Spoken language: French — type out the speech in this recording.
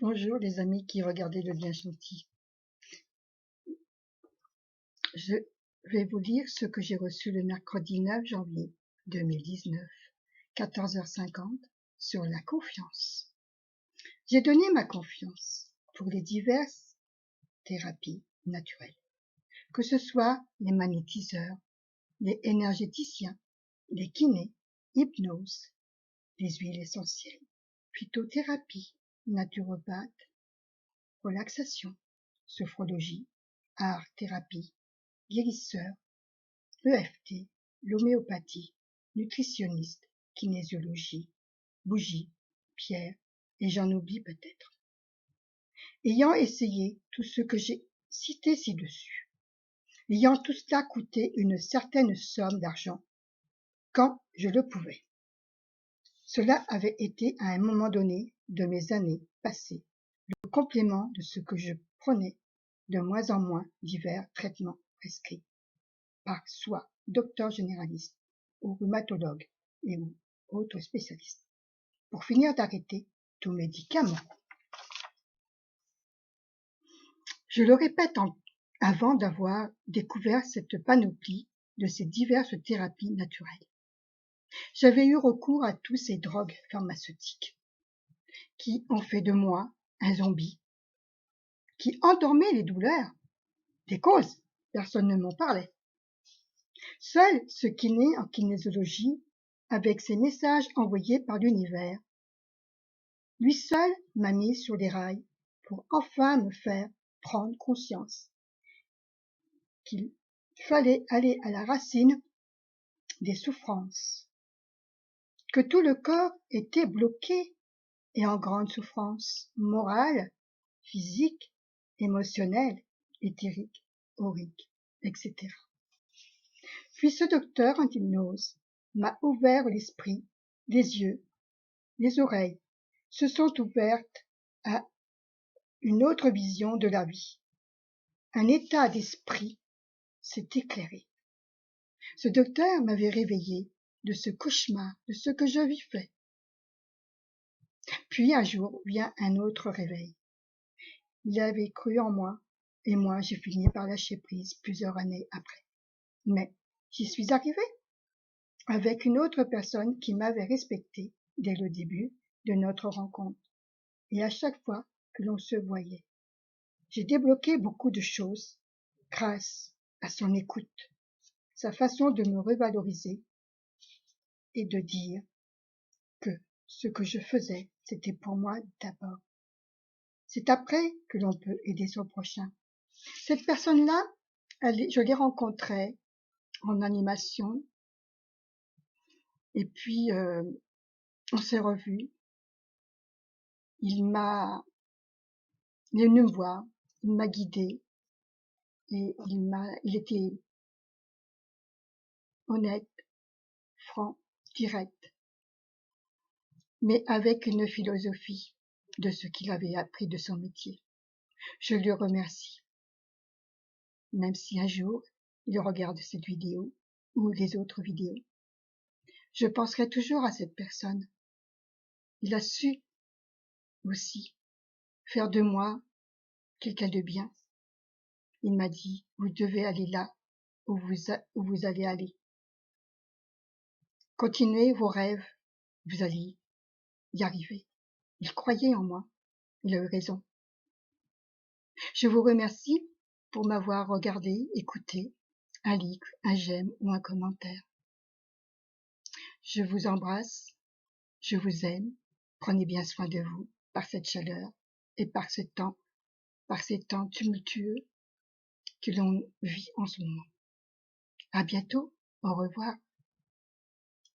Bonjour les amis qui regardaient le bien gentil. Je vais vous lire ce que j'ai reçu le mercredi 9 janvier 2019, 14h50, sur la confiance. J'ai donné ma confiance pour les diverses thérapies naturelles, que ce soit les magnétiseurs, les énergéticiens, les kinés, hypnose, les huiles essentielles, phytothérapie, naturopathe, relaxation, sophrologie, art-thérapie, guérisseur, EFT, l'homéopathie, nutritionniste, kinésiologie, bougie, pierre, et j'en oublie peut-être. Ayant essayé tout ce que j'ai cité ci-dessus, ayant tout cela coûté une certaine somme d'argent, quand je le pouvais. Cela avait été à un moment donné de mes années passées le complément de ce que je prenais de moins en moins divers traitements prescrits par soit docteur généraliste ou rhumatologue et ou autres spécialistes, pour finir d'arrêter tout médicament. Je le répète avant d'avoir découvert cette panoplie de ces diverses thérapies naturelles. J'avais eu recours à tous ces drogues pharmaceutiques qui ont fait de moi un zombie, qui endormaient les douleurs. Des causes, personne ne m'en parlait. Seul ce kiné en kinésiologie, avec ses messages envoyés par l'univers, lui seul m'a mis sur les rails pour enfin me faire prendre conscience qu'il fallait aller à la racine des souffrances, que tout le corps était bloqué et en grande souffrance morale, physique, émotionnelle, éthérique, aurique, etc. Puis ce docteur en hypnose m'a ouvert l'esprit, les yeux, les oreilles se sont ouvertes à une autre vision de la vie. Un état d'esprit s'est éclairé. Ce docteur m'avait réveillé de ce cauchemar, de ce que je vivais. Puis un jour vient un autre réveil. Il avait cru en moi, et moi j'ai fini par lâcher prise plusieurs années après. Mais j'y suis arrivée avec une autre personne qui m'avait respectée dès le début de notre rencontre. Et à chaque fois que l'on se voyait, j'ai débloqué beaucoup de choses grâce à son écoute, sa façon de me revaloriser et de dire que ce que je faisais, c'était pour moi d'abord. C'est après que l'on peut aider son prochain. Cette personne-là, je l'ai rencontrée en animation et puis on s'est revus. Il est venu me voir, il m'a guidée et il était honnête, franc, direct, mais avec une philosophie de ce qu'il avait appris de son métier. Je lui remercie, même si un jour il regarde cette vidéo ou les autres vidéos. Je penserai toujours à cette personne. Il a su aussi faire de moi quelqu'un de bien. Il m'a dit, vous devez aller là où vous allez aller. Continuez vos rêves, vous allez y arriver. Il croyait en moi. Il a eu raison. Je vous remercie pour m'avoir regardé, écouté, un like, un j'aime ou un commentaire. Je vous embrasse, je vous aime, prenez bien soin de vous par cette chaleur et par ces temps tumultueux que l'on vit en ce moment. À bientôt, au revoir.